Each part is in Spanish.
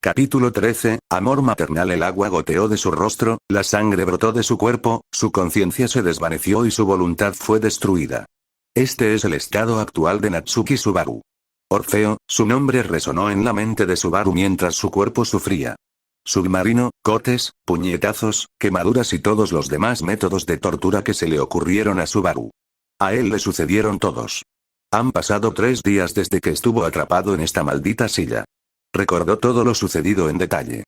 Capítulo 13, Amor maternal. El agua goteó de su rostro, la sangre brotó de su cuerpo, su conciencia se desvaneció y su voluntad fue destruida. Este es el estado actual de Natsuki Subaru. Orfeo, su nombre resonó en la mente de Subaru mientras su cuerpo sufría. Submarino, cotes, puñetazos, quemaduras y todos los demás métodos de tortura que se le ocurrieron a Subaru. A él le sucedieron todos. Han pasado 3 días desde que estuvo atrapado en esta maldita silla. Recordó todo lo sucedido en detalle.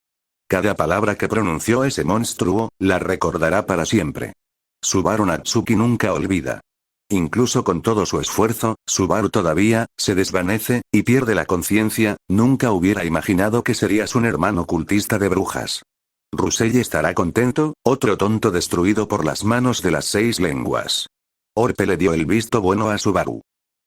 Cada palabra que pronunció ese monstruo, la recordará para siempre. Subaru Natsuki nunca olvida. Incluso con todo su esfuerzo, Subaru todavía, se desvanece, y pierde la conciencia. Nunca hubiera imaginado que serías un hermano cultista de brujas. Rusell estará contento, otro tonto destruido por las manos de las 6 lenguas. Orpe le dio el visto bueno a Subaru.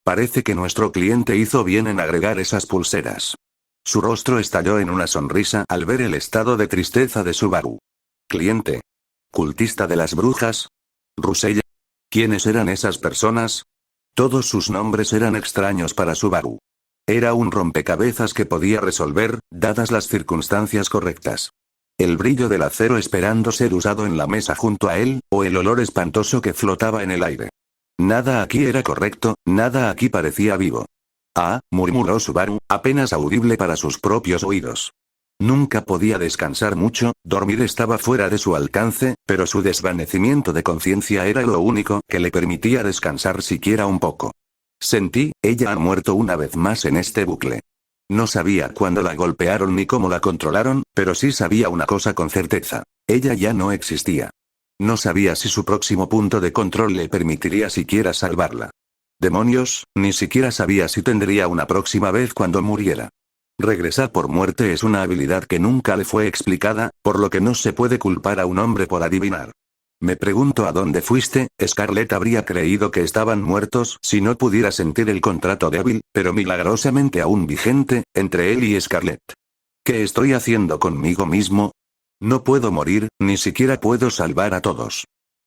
Parece que nuestro cliente hizo bien en agregar esas pulseras. Su rostro estalló en una sonrisa al ver el estado de tristeza de Subaru. ¿Cliente? ¿Cultista de las brujas? ¿Rusell? ¿Quiénes eran esas personas? Todos sus nombres eran extraños para Subaru. Era un rompecabezas que podía resolver, dadas las circunstancias correctas. El brillo del acero esperando ser usado en la mesa junto a él, o el olor espantoso que flotaba en el aire. Nada aquí era correcto, nada aquí parecía vivo. Ah, murmuró Subaru, apenas audible para sus propios oídos. Nunca podía descansar mucho, dormir estaba fuera de su alcance, pero su desvanecimiento de conciencia era lo único que le permitía descansar siquiera un poco. Sentí, ella ha muerto una vez más en este bucle. No sabía cuándo la golpearon ni cómo la controlaron, pero sí sabía una cosa con certeza. Ella ya no existía. No sabía si su próximo punto de control le permitiría siquiera salvarla. Demonios, ni siquiera sabía si tendría una próxima vez cuando muriera. Regresar por muerte es una habilidad que nunca le fue explicada, por lo que no se puede culpar a un hombre por adivinar. Me pregunto a dónde fuiste. Scarlett habría creído que estaban muertos si no pudiera sentir el contrato débil, pero milagrosamente aún vigente, entre él y Scarlett. ¿Qué estoy haciendo conmigo mismo? No puedo morir, ni siquiera puedo salvar a todos.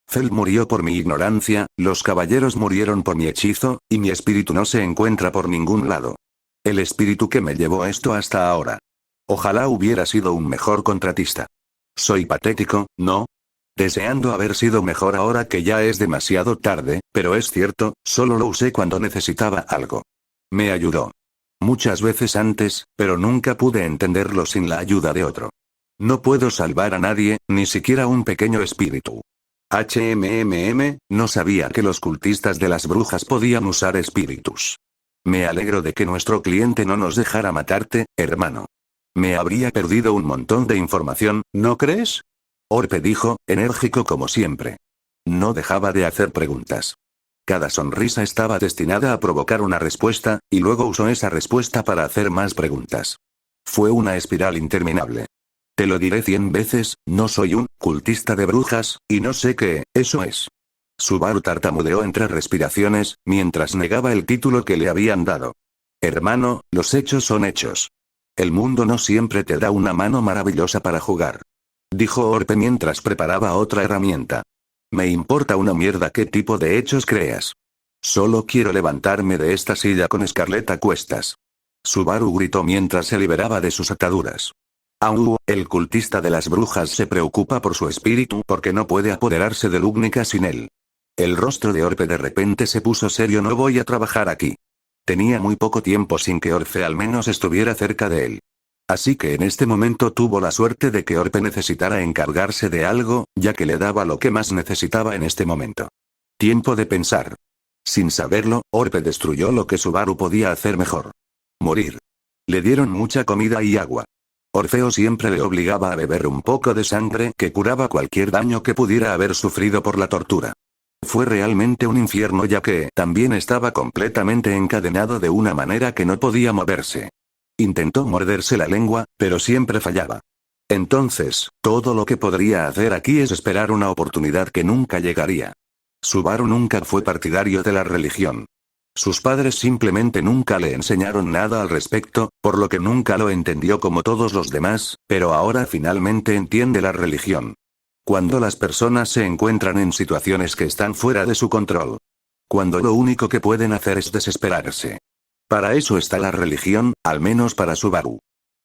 Fel murió por mi ignorancia, los caballeros murieron por mi hechizo, y mi espíritu no se encuentra por ningún lado. El espíritu que me llevó esto hasta ahora. Ojalá hubiera sido un mejor contratista. Soy patético, ¿no? Deseando haber sido mejor ahora que ya es demasiado tarde, pero es cierto, solo lo usé cuando necesitaba algo. Me ayudó. Muchas veces antes, pero nunca pude entenderlo sin la ayuda de otro. No puedo salvar a nadie, ni siquiera un pequeño espíritu. No sabía que los cultistas de las brujas podían usar espíritus. Me alegro de que nuestro cliente no nos dejara matarte, hermano. Me habría perdido un montón de información, ¿no crees? Orpe dijo, enérgico como siempre. No dejaba de hacer preguntas. Cada sonrisa estaba destinada a provocar una respuesta, y luego usó esa respuesta para hacer más preguntas. Fue una espiral interminable. Te lo diré 100 veces, no soy un cultista de brujas, y no sé qué eso es. Subaru tartamudeó entre respiraciones, mientras negaba el título que le habían dado. Hermano, los hechos son hechos. El mundo no siempre te da una mano maravillosa para jugar. Dijo Orpe mientras preparaba otra herramienta. Me importa una mierda qué tipo de hechos creas. Solo quiero levantarme de esta silla con Scarlett a cuestas. Subaru gritó mientras se liberaba de sus ataduras. Au, el cultista de las brujas se preocupa por su espíritu porque no puede apoderarse de Lugnica sin él. El rostro de Orpe de repente se puso serio. No voy a trabajar aquí. Tenía muy poco tiempo sin que Orfe al menos estuviera cerca de él. Así que en este momento tuvo la suerte de que Orpe necesitara encargarse de algo, ya que le daba lo que más necesitaba en este momento. Tiempo de pensar. Sin saberlo, Orpe destruyó lo que Subaru podía hacer mejor. Morir. Le dieron mucha comida y agua. Orfeo siempre le obligaba a beber un poco de sangre que curaba cualquier daño que pudiera haber sufrido por la tortura. Fue realmente un infierno ya que también estaba completamente encadenado de una manera que no podía moverse. Intentó morderse la lengua, pero siempre fallaba. Entonces, todo lo que podría hacer aquí es esperar una oportunidad que nunca llegaría. Subaru nunca fue partidario de la religión. Sus padres simplemente nunca le enseñaron nada al respecto, por lo que nunca lo entendió como todos los demás, pero ahora finalmente entiende la religión. Cuando las personas se encuentran en situaciones que están fuera de su control. Cuando lo único que pueden hacer es desesperarse. Para eso está la religión, al menos para Subaru.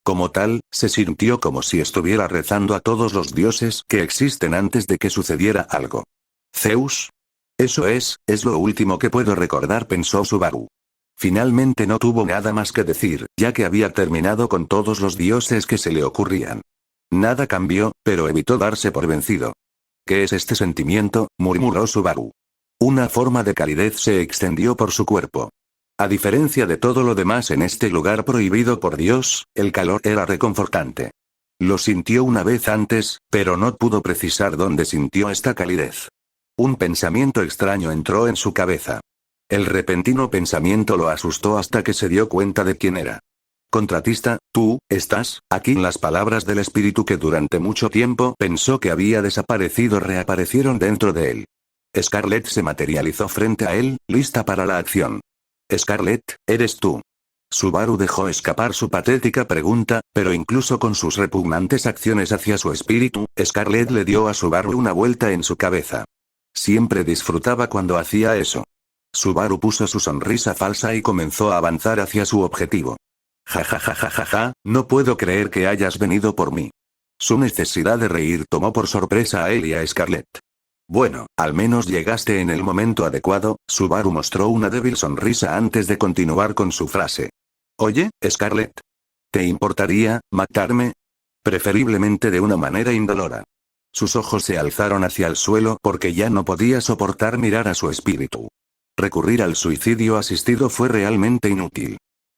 Como tal, se sintió como si estuviera rezando a todos los dioses que existen antes de que sucediera algo. ¿Zeus? Eso es lo último que puedo recordar, pensó Subaru. Finalmente no tuvo nada más que decir, ya que había terminado con todos los dioses que se le ocurrían. Nada cambió, pero evitó darse por vencido. ¿Qué es este sentimiento?, murmuró Subaru. Una forma de calidez se extendió por su cuerpo. A diferencia de todo lo demás en este lugar prohibido por Dios, el calor era reconfortante. Lo sintió una vez antes, pero no pudo precisar dónde sintió esta calidez. Un pensamiento extraño entró en su cabeza. El repentino pensamiento lo asustó hasta que se dio cuenta de quién era. Contratista, tú, ¿estás aquí? Las palabras del espíritu que durante mucho tiempo pensó que había desaparecido reaparecieron dentro de él. Scarlett se materializó frente a él, lista para la acción. Scarlett, ¿eres tú? Subaru dejó escapar su patética pregunta, pero incluso con sus repugnantes acciones hacia su espíritu, Scarlett le dio a Subaru una vuelta en su cabeza. Siempre disfrutaba cuando hacía eso. Subaru puso su sonrisa falsa y comenzó a avanzar hacia su objetivo. Ja ja ja ja ja ja, no puedo creer que hayas venido por mí. Su necesidad de reír tomó por sorpresa a él y a Scarlett. Bueno, al menos llegaste en el momento adecuado. Subaru mostró una débil sonrisa antes de continuar con su frase. Oye, Scarlett. ¿Te importaría matarme? Preferiblemente de una manera indolora. Sus ojos se alzaron hacia el suelo porque ya no podía soportar mirar a su espíritu. Recurrir al suicidio asistido fue realmente inútil.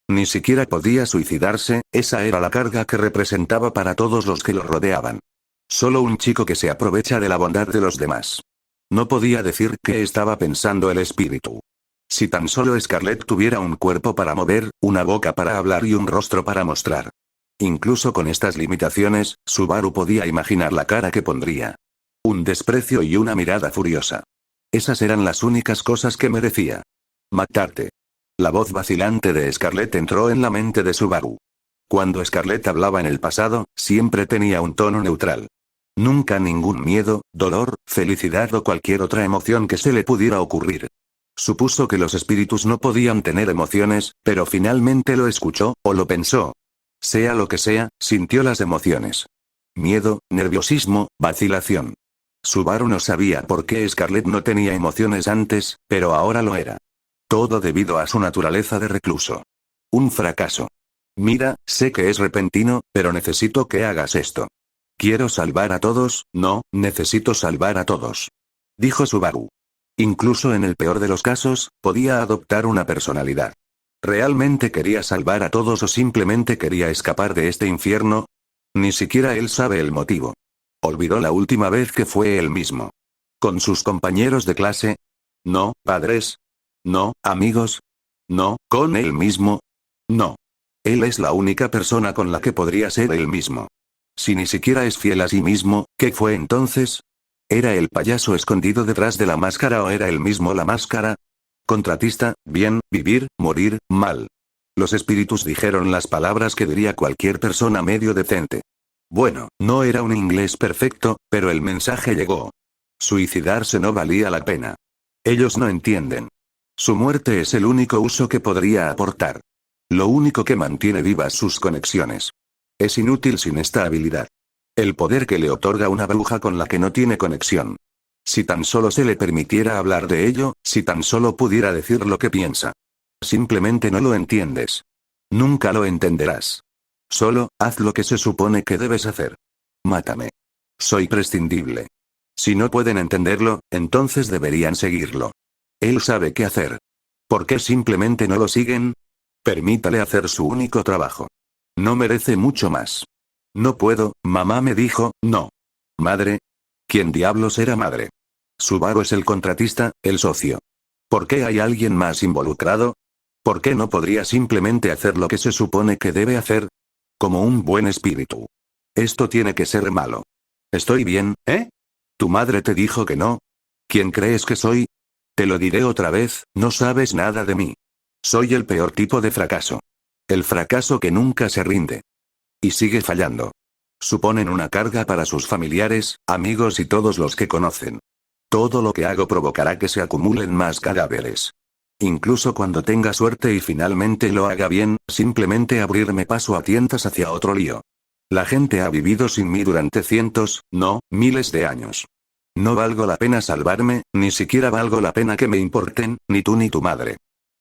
Ni siquiera podía suicidarse, esa era la carga que representaba para todos los que lo rodeaban. Solo un chico que se aprovecha de la bondad de los demás. No podía decir qué estaba pensando el espíritu. Si tan solo Scarlett tuviera un cuerpo para mover, una boca para hablar y un rostro para mostrar. Incluso con estas limitaciones, Subaru podía imaginar la cara que pondría. Un desprecio y una mirada furiosa. Esas eran las únicas cosas que merecía. Matarte. La voz vacilante de Scarlett entró en la mente de Subaru. Cuando Scarlett hablaba en el pasado, siempre tenía un tono neutral. Nunca ningún miedo, dolor, felicidad o cualquier otra emoción que se le pudiera ocurrir. Supuso que los espíritus no podían tener emociones, pero finalmente lo escuchó, o lo pensó. Sea lo que sea, sintió las emociones. Miedo, nerviosismo, vacilación. Subaru no sabía por qué Scarlett no tenía emociones antes, pero ahora lo era. Todo debido a su naturaleza de recluso. Un fracaso. Mira, sé que es repentino, pero necesito que hagas esto. Quiero salvar a todos, no, necesito salvar a todos. Dijo Subaru. Incluso en el peor de los casos, podía adoptar una personalidad. ¿Realmente quería salvar a todos o simplemente quería escapar de este infierno? Ni siquiera él sabe el motivo. Olvidó la última vez que fue él mismo. ¿Con sus compañeros de clase? No, padres. No, amigos. No, con él mismo. No. Él es la única persona con la que podría ser él mismo. Si ni siquiera es fiel a sí mismo, ¿qué fue entonces? ¿Era el payaso escondido detrás de la máscara o era él mismo la máscara? Contratista, bien, vivir, morir, mal. Los espíritus dijeron las palabras que diría cualquier persona medio decente. Bueno, no era un inglés perfecto, pero el mensaje llegó. Suicidarse no valía la pena. Ellos no entienden. Su muerte es el único uso que podría aportar. Lo único que mantiene vivas sus conexiones. Es inútil sin esta habilidad. El poder que le otorga una bruja con la que no tiene conexión. Si tan solo se le permitiera hablar de ello, si tan solo pudiera decir lo que piensa. Simplemente no lo entiendes. Nunca lo entenderás. Solo, haz lo que se supone que debes hacer. Mátame. Soy prescindible. Si no pueden entenderlo, entonces deberían seguirlo. Él sabe qué hacer. ¿Por qué simplemente no lo siguen? Permítale hacer su único trabajo. No merece mucho más. No puedo, mamá me dijo, no. ¿Madre? ¿Quién diablos era madre? Subaru es el contratista, el socio. ¿Por qué hay alguien más involucrado? ¿Por qué no podría simplemente hacer lo que se supone que debe hacer? Como un buen espíritu. Esto tiene que ser malo. ¿Estoy bien, eh? ¿Tu madre te dijo que no? ¿Quién crees que soy? Te lo diré otra vez, no sabes nada de mí. Soy el peor tipo de fracaso. El fracaso que nunca se rinde. Y sigue fallando. Suponen una carga para sus familiares, amigos y todos los que conocen. Todo lo que hago provocará que se acumulen más cadáveres. Incluso cuando tenga suerte y finalmente lo haga bien, simplemente abrirme paso a tientas hacia otro lío. La gente ha vivido sin mí durante cientos, no, miles de años. No valgo la pena salvarme, ni siquiera valgo la pena que me importen, ni tú ni tu madre.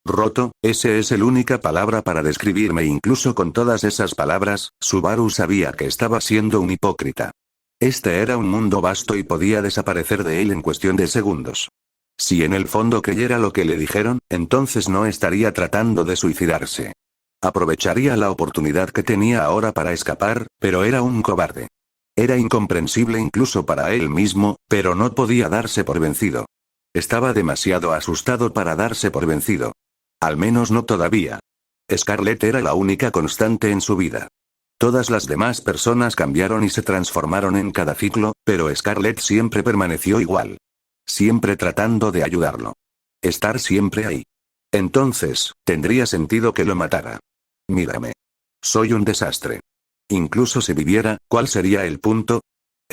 Roto, ese es la única palabra para describirme. Incluso con todas esas palabras, Subaru sabía que estaba siendo un hipócrita. Este era un mundo vasto y podía desaparecer de él en cuestión de segundos. Si en el fondo creyera lo que le dijeron, entonces no estaría tratando de suicidarse. Aprovecharía la oportunidad que tenía ahora para escapar, pero era un cobarde. Era incomprensible incluso para él mismo, pero no podía darse por vencido. Estaba demasiado asustado para darse por vencido. Al menos no todavía. Scarlett era la única constante en su vida. Todas las demás personas cambiaron y se transformaron en cada ciclo, pero Scarlett siempre permaneció igual. Siempre tratando de ayudarlo. Estar siempre ahí. Entonces, tendría sentido que lo matara. Mírame. Soy un desastre. Incluso si viviera, ¿cuál sería el punto?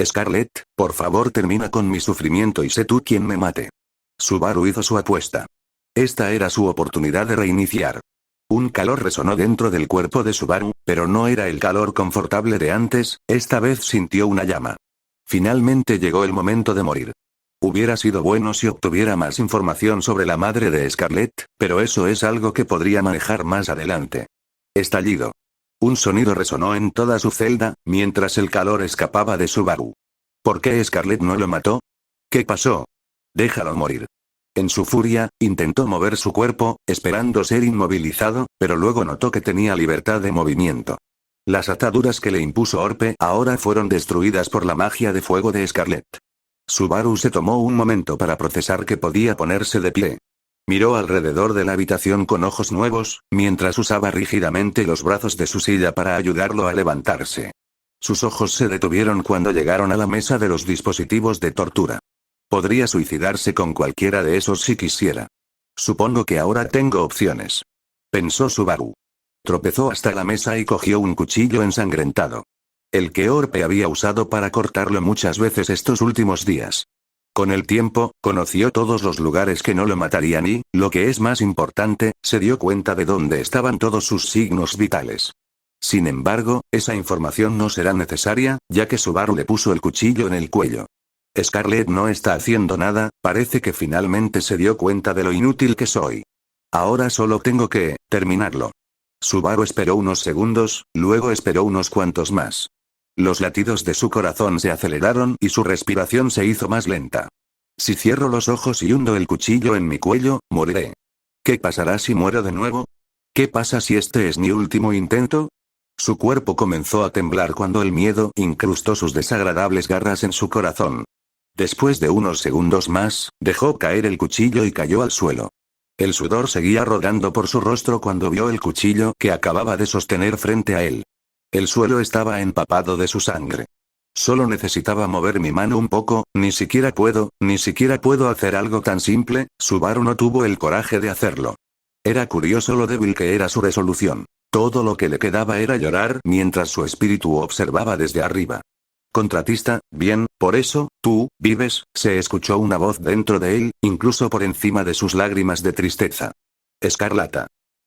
Scarlett, por favor termina con mi sufrimiento y sé tú quien me mate. Subaru hizo su apuesta. Esta era su oportunidad de reiniciar. Un calor resonó dentro del cuerpo de Subaru, pero no era el calor confortable de antes, esta vez sintió una llama. Finalmente llegó el momento de morir. Hubiera sido bueno si obtuviera más información sobre la madre de Scarlett, pero eso es algo que podría manejar más adelante. Estallido. Un sonido resonó en toda su celda, mientras el calor escapaba de Subaru. ¿Por qué Scarlett no lo mató? ¿Qué pasó? Déjalo morir. En su furia, intentó mover su cuerpo, esperando ser inmovilizado, pero luego notó que tenía libertad de movimiento. Las ataduras que le impuso Orpe ahora fueron destruidas por la magia de fuego de Scarlett. Subaru se tomó un momento para procesar que podía ponerse de pie. Miró alrededor de la habitación con ojos nuevos, mientras usaba rígidamente los brazos de su silla para ayudarlo a levantarse. Sus ojos se detuvieron cuando llegaron a la mesa de los dispositivos de tortura. Podría suicidarse con cualquiera de esos si quisiera. Supongo que ahora tengo opciones. Pensó Subaru. Tropezó hasta la mesa y cogió un cuchillo ensangrentado. El que Orpe había usado para cortarlo muchas veces estos últimos días. Con el tiempo, conoció todos los lugares que no lo matarían y, lo que es más importante, se dio cuenta de dónde estaban todos sus signos vitales. Sin embargo, esa información no será necesaria, ya que Subaru le puso el cuchillo en el cuello. Scarlett no está haciendo nada, parece que finalmente se dio cuenta de lo inútil que soy. Ahora solo tengo que terminarlo. Subaru esperó unos segundos, luego esperó unos cuantos más. Los latidos de su corazón se aceleraron y su respiración se hizo más lenta. Si cierro los ojos y hundo el cuchillo en mi cuello, moriré. ¿Qué pasará si muero de nuevo? ¿Qué pasa si este es mi último intento? Su cuerpo comenzó a temblar cuando el miedo incrustó sus desagradables garras en su corazón. Después de unos segundos más, dejó caer el cuchillo y cayó al suelo. El sudor seguía rodando por su rostro cuando vio el cuchillo que acababa de sostener frente a él. El suelo estaba empapado de su sangre. Solo necesitaba mover mi mano un poco, ni siquiera puedo hacer algo tan simple. Subaru no tuvo el coraje de hacerlo. Era curioso lo débil que era su resolución. Todo lo que le quedaba era llorar mientras su espíritu observaba desde arriba. Contratista, bien, por eso, tú, vives, se escuchó una voz dentro de él, incluso por encima de sus lágrimas de tristeza. Escarlata.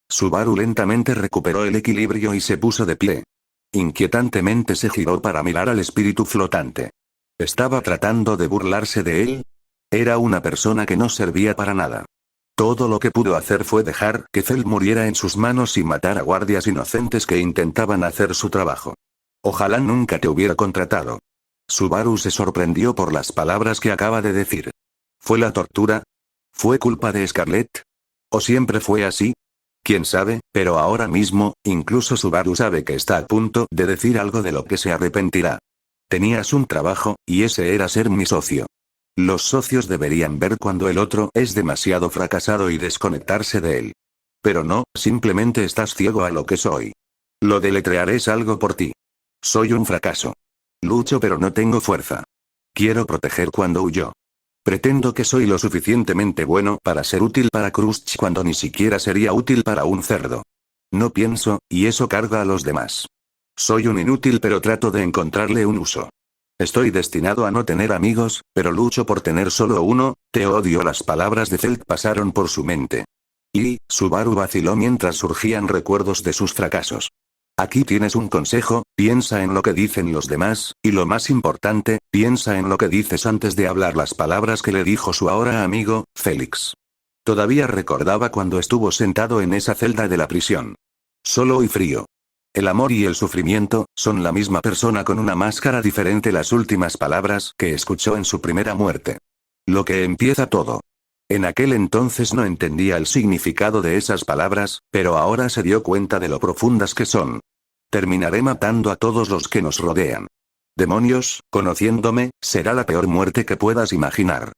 Subaru lentamente recuperó el equilibrio y se puso de pie. Inquietantemente se giró para mirar al espíritu flotante. ¿Estaba tratando de burlarse de él? Era una persona que no servía para nada. Todo lo que pudo hacer fue dejar que Feld muriera en sus manos y matar a guardias inocentes que intentaban hacer su trabajo. Ojalá nunca te hubiera contratado. Subaru se sorprendió por las palabras que acaba de decir. ¿Fue la tortura? ¿Fue culpa de Scarlett? ¿O siempre fue así? Quién sabe, pero ahora mismo, incluso Subaru sabe que está a punto de decir algo de lo que se arrepentirá. Tenías un trabajo, y ese era ser mi socio. Los socios deberían ver cuando el otro es demasiado fracasado y desconectarse de él. Pero no, simplemente estás ciego a lo que soy. Lo deletrearé algo por ti. Soy un fracaso. Lucho pero no tengo fuerza. Quiero proteger cuando huyo. Pretendo que soy lo suficientemente bueno para ser útil para Crusch cuando ni siquiera sería útil para un cerdo. No pienso, y eso carga a los demás. Soy un inútil pero trato de encontrarle un uso. Estoy destinado a no tener amigos, pero lucho por tener solo uno. Te odio. Las palabras de Feld pasaron por su mente. Y, Subaru vaciló mientras surgían recuerdos de sus fracasos. Aquí tienes un consejo, piensa en lo que dicen los demás, y lo más importante, piensa en lo que dices antes de hablar las palabras que le dijo su ahora amigo, Félix. Todavía recordaba cuando estuvo sentado en esa celda de la prisión. Solo y frío. El amor y el sufrimiento, son la misma persona con una máscara diferente. Las últimas palabras que escuchó en su primera muerte. Lo que empieza todo. En aquel entonces no entendía el significado de esas palabras, pero ahora se dio cuenta de lo profundas que son. Terminaré matando a todos los que nos rodean. Demonios, conociéndome, será la peor muerte que puedas imaginar.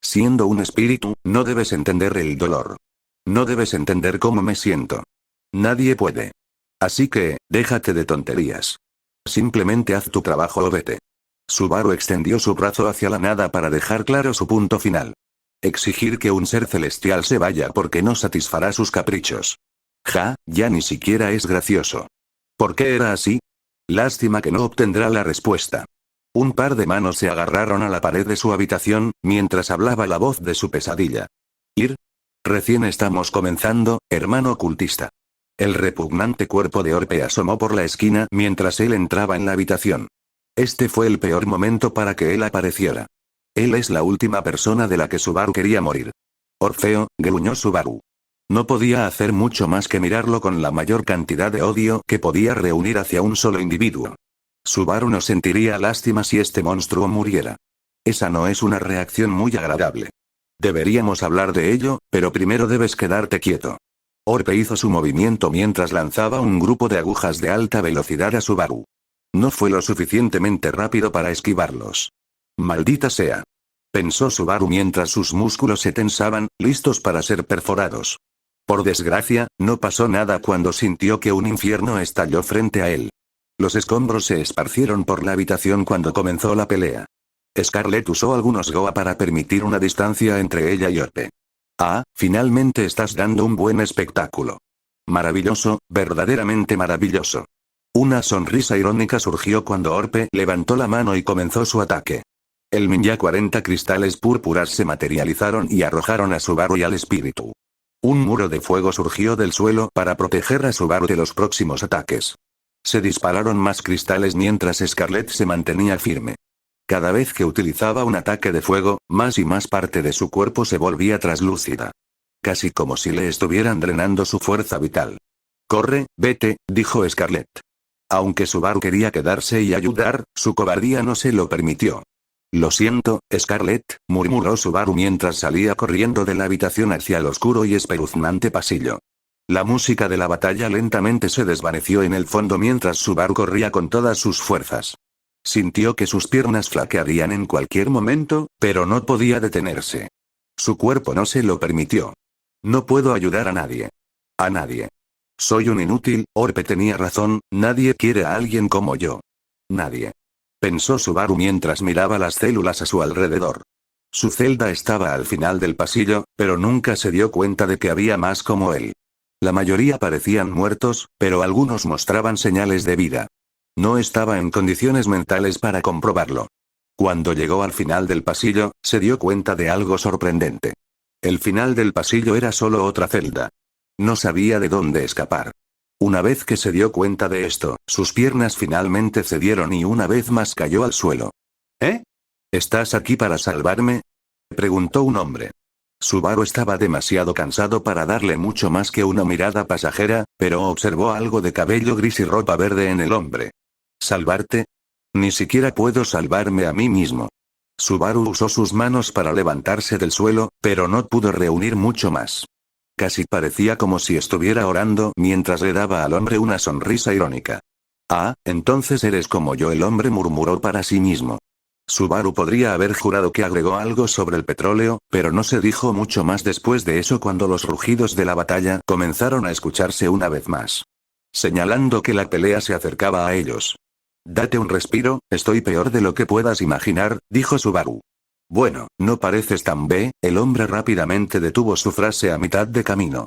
Siendo un espíritu, no debes entender el dolor. No debes entender cómo me siento. Nadie puede. Así que, déjate de tonterías. Simplemente haz tu trabajo o vete. Subaru extendió su brazo hacia la nada para dejar claro su punto final. Exigir que un ser celestial se vaya porque no satisfará sus caprichos. Ya ni siquiera es gracioso. ¿Por qué era así? Lástima que no obtendrá la respuesta. Un par de manos se agarraron a la pared de su habitación, mientras hablaba la voz de su pesadilla. Ir. Recién estamos comenzando, hermano ocultista. El repugnante cuerpo de Orpe asomó por la esquina mientras él entraba en la habitación. Este fue el peor momento para que él apareciera. Él es la última persona de la que Subaru quería morir. Orfeo, gruñó Subaru. No podía hacer mucho más que mirarlo con la mayor cantidad de odio que podía reunir hacia un solo individuo. Subaru no sentiría lástima si este monstruo muriera. Esa no es una reacción muy agradable. Deberíamos hablar de ello, pero primero debes quedarte quieto. Orpe hizo su movimiento mientras lanzaba un grupo de agujas de alta velocidad a Subaru. No fue lo suficientemente rápido para esquivarlos. Maldita sea. Pensó Subaru mientras sus músculos se tensaban, listos para ser perforados. Por desgracia, no pasó nada cuando sintió que un infierno estalló frente a él. Los escombros se esparcieron por la habitación cuando comenzó la pelea. Scarlett usó algunos Goa para permitir una distancia entre ella y Orpe. Finalmente estás dando un buen espectáculo. Maravilloso, verdaderamente maravilloso. Una sonrisa irónica surgió cuando Orpe levantó la mano y comenzó su ataque. El Ninja 40 cristales púrpuras se materializaron y arrojaron a Subaru y al espíritu. Un muro de fuego surgió del suelo para proteger a Subaru de los próximos ataques. Se dispararon más cristales mientras Scarlett se mantenía firme. Cada vez que utilizaba un ataque de fuego, más y más parte de su cuerpo se volvía traslúcida. Casi como si le estuvieran drenando su fuerza vital. Corre, vete, dijo Scarlett. Aunque Subaru quería quedarse y ayudar, su cobardía no se lo permitió. Lo siento, Scarlett, murmuró Subaru mientras salía corriendo de la habitación hacia el oscuro y espeluznante pasillo. La música de la batalla lentamente se desvaneció en el fondo mientras Subaru corría con todas sus fuerzas. Sintió que sus piernas flaquearían en cualquier momento, pero no podía detenerse. Su cuerpo no se lo permitió. No puedo ayudar a nadie. A nadie. Soy un inútil, Orpe tenía razón, nadie quiere a alguien como yo. Nadie. Pensó Subaru mientras miraba las células a su alrededor. Su celda estaba al final del pasillo, pero nunca se dio cuenta de que había más como él. La mayoría parecían muertos, pero algunos mostraban señales de vida. No estaba en condiciones mentales para comprobarlo. Cuando llegó al final del pasillo, se dio cuenta de algo sorprendente. El final del pasillo era solo otra celda. No sabía de dónde escapar. Una vez que se dio cuenta de esto, sus piernas finalmente cedieron y una vez más cayó al suelo. ¿Eh? ¿Estás aquí para salvarme?, preguntó un hombre. Subaru estaba demasiado cansado para darle mucho más que una mirada pasajera, pero observó algo de cabello gris y ropa verde en el hombre. ¿Salvarte? Ni siquiera puedo salvarme a mí mismo. Subaru usó sus manos para levantarse del suelo, pero no pudo reunir mucho más. Casi parecía como si estuviera orando mientras le daba al hombre una sonrisa irónica. Entonces eres como yo, el hombre murmuró para sí mismo. Subaru podría haber jurado que agregó algo sobre el petróleo, pero no se dijo mucho más después de eso cuando los rugidos de la batalla comenzaron a escucharse una vez más. Señalando que la pelea se acercaba a ellos. Date un respiro, estoy peor de lo que puedas imaginar, dijo Subaru. Bueno, no pareces tan el hombre rápidamente detuvo su frase a mitad de camino.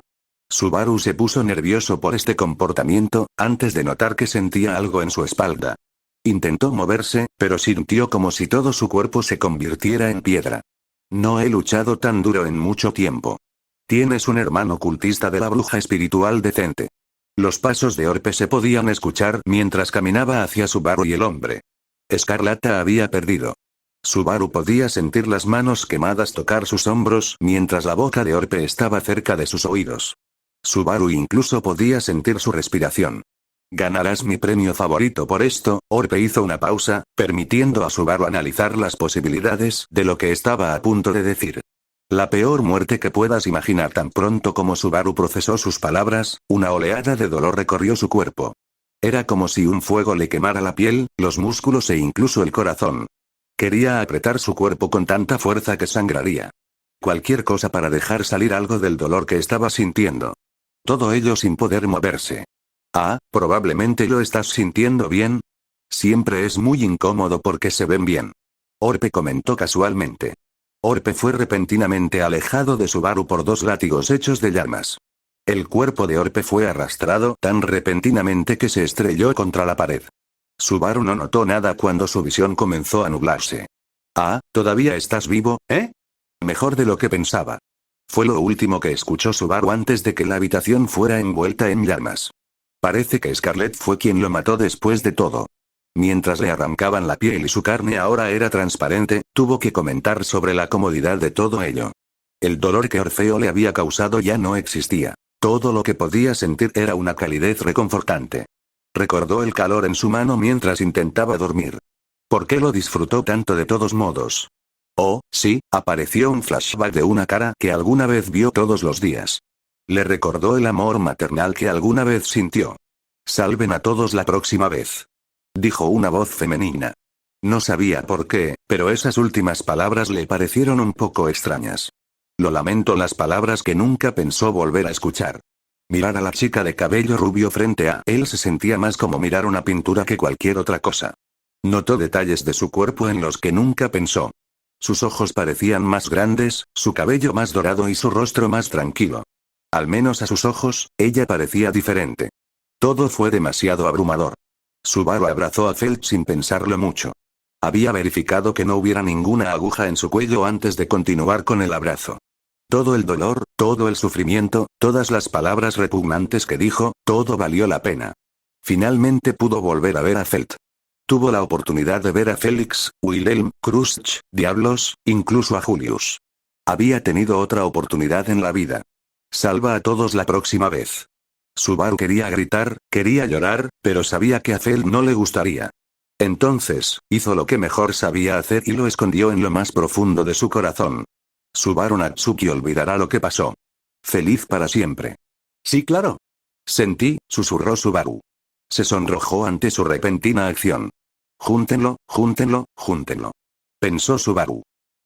Subaru se puso nervioso por este comportamiento, antes de notar que sentía algo en su espalda. Intentó moverse, pero sintió como si todo su cuerpo se convirtiera en piedra. No he luchado tan duro en mucho tiempo. Tienes un hermano cultista de la bruja espiritual decente. Los pasos de Orpe se podían escuchar mientras caminaba hacia Subaru y el hombre. Escarlata había perdido. Subaru podía sentir las manos quemadas tocar sus hombros mientras la boca de Orpe estaba cerca de sus oídos. Subaru incluso podía sentir su respiración. Ganarás mi premio favorito por esto. Orpe hizo una pausa, permitiendo a Subaru analizar las posibilidades de lo que estaba a punto de decir. La peor muerte que puedas imaginar. Tan pronto como Subaru procesó sus palabras, una oleada de dolor recorrió su cuerpo. Era como si un fuego le quemara la piel, los músculos e incluso el corazón. Quería apretar su cuerpo con tanta fuerza que sangraría. Cualquier cosa para dejar salir algo del dolor que estaba sintiendo. Todo ello sin poder moverse. Ah, probablemente lo estás sintiendo bien. Siempre es muy incómodo porque se ven bien. Orpe comentó casualmente. Orpe fue repentinamente alejado de Subaru por dos látigos hechos de llamas. El cuerpo de Orpe fue arrastrado tan repentinamente que se estrelló contra la pared. Subaru no notó nada cuando su visión comenzó a nublarse. Ah, ¿todavía estás vivo, eh? Mejor de lo que pensaba. Fue lo último que escuchó Subaru antes de que la habitación fuera envuelta en llamas. Parece que Scarlett fue quien lo mató después de todo. Mientras le arrancaban la piel y su carne ahora era transparente, tuvo que comentar sobre la comodidad de todo ello. El dolor que Orfeo le había causado ya no existía. Todo lo que podía sentir era una calidez reconfortante. Recordó el calor en su mano mientras intentaba dormir. ¿Por qué lo disfrutó tanto de todos modos? Oh, sí, apareció un flashback de una cara que alguna vez vio todos los días. Le recordó el amor maternal que alguna vez sintió. Salven a todos la próxima vez. Dijo una voz femenina. No sabía por qué, pero esas últimas palabras le parecieron un poco extrañas. Lo lamento, las palabras que nunca pensó volver a escuchar. Mirar a la chica de cabello rubio frente a él se sentía más como mirar una pintura que cualquier otra cosa. Notó detalles de su cuerpo en los que nunca pensó. Sus ojos parecían más grandes, su cabello más dorado y su rostro más tranquilo. Al menos a sus ojos, ella parecía diferente. Todo fue demasiado abrumador. Subaru abrazó a Felt sin pensarlo mucho. Había verificado que no hubiera ninguna aguja en su cuello antes de continuar con el abrazo. Todo el dolor, todo el sufrimiento, todas las palabras repugnantes que dijo, todo valió la pena. Finalmente pudo volver a ver a Felt. Tuvo la oportunidad de ver a Félix, Wilhelm, Crusch, Diablos, incluso a Julius. Había tenido otra oportunidad en la vida. Salva a todos la próxima vez. Subaru quería gritar, quería llorar, pero sabía que a Felt no le gustaría. Entonces, hizo lo que mejor sabía hacer y lo escondió en lo más profundo de su corazón. Subaru Natsuki olvidará lo que pasó. Feliz para siempre. Sí, claro. Sentí, susurró Subaru. Se sonrojó ante su repentina acción. Júntenlo, júntenlo, júntenlo. Pensó Subaru.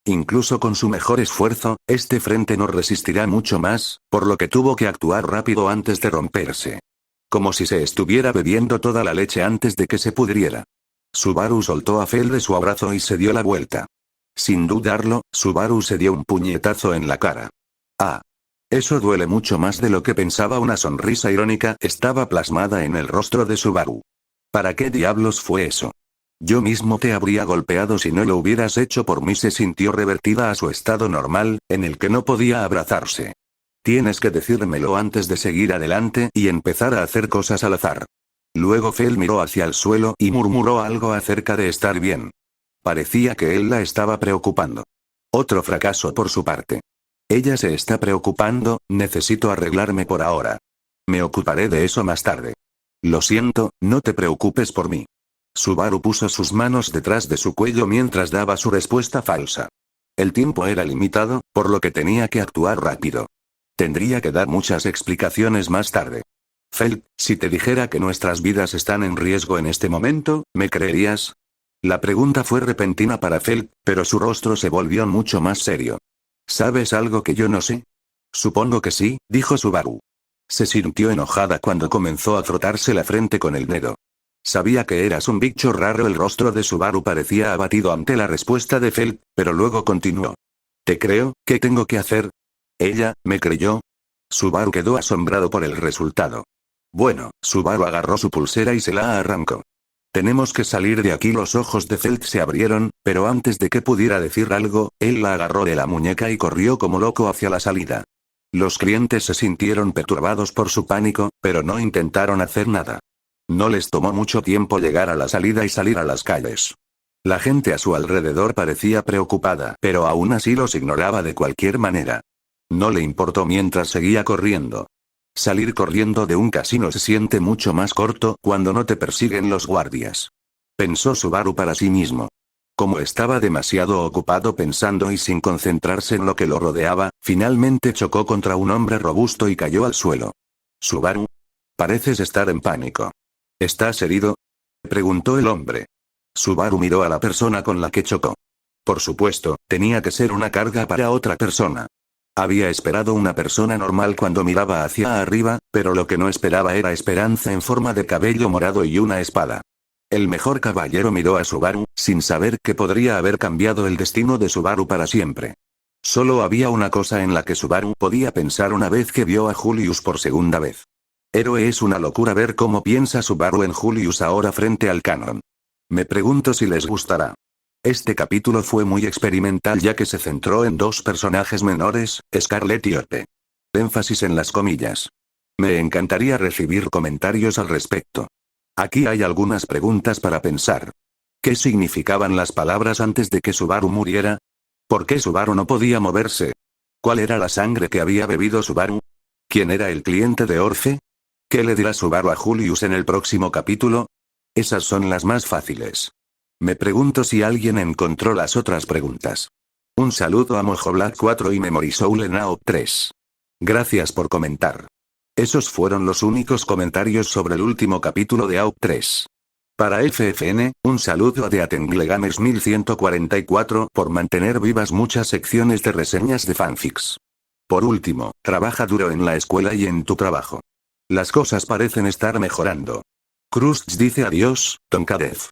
Incluso con su mejor esfuerzo, este frente no resistirá mucho más, por lo que tuvo que actuar rápido antes de romperse. Como si se estuviera bebiendo toda la leche antes de que se pudriera. Subaru soltó a Fel de su abrazo y se dio la vuelta. Sin dudarlo, Subaru se dio un puñetazo en la cara. Ah. Eso duele mucho más de lo que pensaba. Una sonrisa irónica estaba plasmada en el rostro de Subaru. ¿Para qué diablos fue eso? Yo mismo te habría golpeado si no lo hubieras hecho por mí. Se sintió revertida a su estado normal, en el que no podía abrazarse. Tienes que decírmelo antes de seguir adelante y empezar a hacer cosas al azar. Luego Fel miró hacia el suelo y murmuró algo acerca de estar bien. Parecía que él la estaba preocupando. Otro fracaso por su parte. Ella se está preocupando, necesito arreglarme por ahora. Me ocuparé de eso más tarde. Lo siento, no te preocupes por mí. Subaru puso sus manos detrás de su cuello mientras daba su respuesta falsa. El tiempo era limitado, por lo que tenía que actuar rápido. Tendría que dar muchas explicaciones más tarde. Felt, si te dijera que nuestras vidas están en riesgo en este momento, ¿me creerías? La pregunta fue repentina para Felt, pero su rostro se volvió mucho más serio. ¿Sabes algo que yo no sé? Supongo que sí, dijo Subaru. Se sintió enojada cuando comenzó a frotarse la frente con el dedo. Sabía que eras un bicho raro. El rostro de Subaru parecía abatido ante la respuesta de Felt, pero luego continuó. Te creo, ¿qué tengo que hacer? ¿Ella, me creyó? Subaru quedó asombrado por el resultado. Bueno, Subaru agarró su pulsera y se la arrancó. Tenemos que salir de aquí. Los ojos de Felt se abrieron, pero antes de que pudiera decir algo, él la agarró de la muñeca y corrió como loco hacia la salida. Los clientes se sintieron perturbados por su pánico, pero no intentaron hacer nada. No les tomó mucho tiempo llegar a la salida y salir a las calles. La gente a su alrededor parecía preocupada, pero aún así los ignoraba de cualquier manera. No le importó mientras seguía corriendo. Salir corriendo de un casino se siente mucho más corto cuando no te persiguen los guardias. Pensó Subaru para sí mismo. Como estaba demasiado ocupado pensando y sin concentrarse en lo que lo rodeaba, finalmente chocó contra un hombre robusto y cayó al suelo. Subaru. Pareces estar en pánico. ¿Estás herido? Preguntó el hombre. Subaru miró a la persona con la que chocó. Por supuesto, tenía que ser una carga para otra persona. Había esperado una persona normal cuando miraba hacia arriba, pero lo que no esperaba era esperanza en forma de cabello morado y una espada. El mejor caballero miró a Subaru, sin saber que podría haber cambiado el destino de Subaru para siempre. Solo había una cosa en la que Subaru podía pensar una vez que vio a Julius por segunda vez. Héroe, es una locura ver cómo piensa Subaru en Julius ahora frente al canon. Me pregunto si les gustará. Este capítulo fue muy experimental ya que se centró en dos personajes menores, Scarlett y Ote. Énfasis en las comillas. Me encantaría recibir comentarios al respecto. Aquí hay algunas preguntas para pensar. ¿Qué significaban las palabras antes de que Subaru muriera? ¿Por qué Subaru no podía moverse? ¿Cuál era la sangre que había bebido Subaru? ¿Quién era el cliente de Orfe? ¿Qué le dirá Subaru a Julius en el próximo capítulo? Esas son las más fáciles. Me pregunto si alguien encontró las otras preguntas. Un saludo a Mojoblack 4 y Memory Soul en AOP 3. Gracias por comentar. Esos fueron los únicos comentarios sobre el último capítulo de AOP 3. Para FFN, un saludo a The Atenglegamers 1144 por mantener vivas muchas secciones de reseñas de fanfics. Por último, trabaja duro en la escuela y en tu trabajo. Las cosas parecen estar mejorando. Krusty dice adiós, Tonkadev.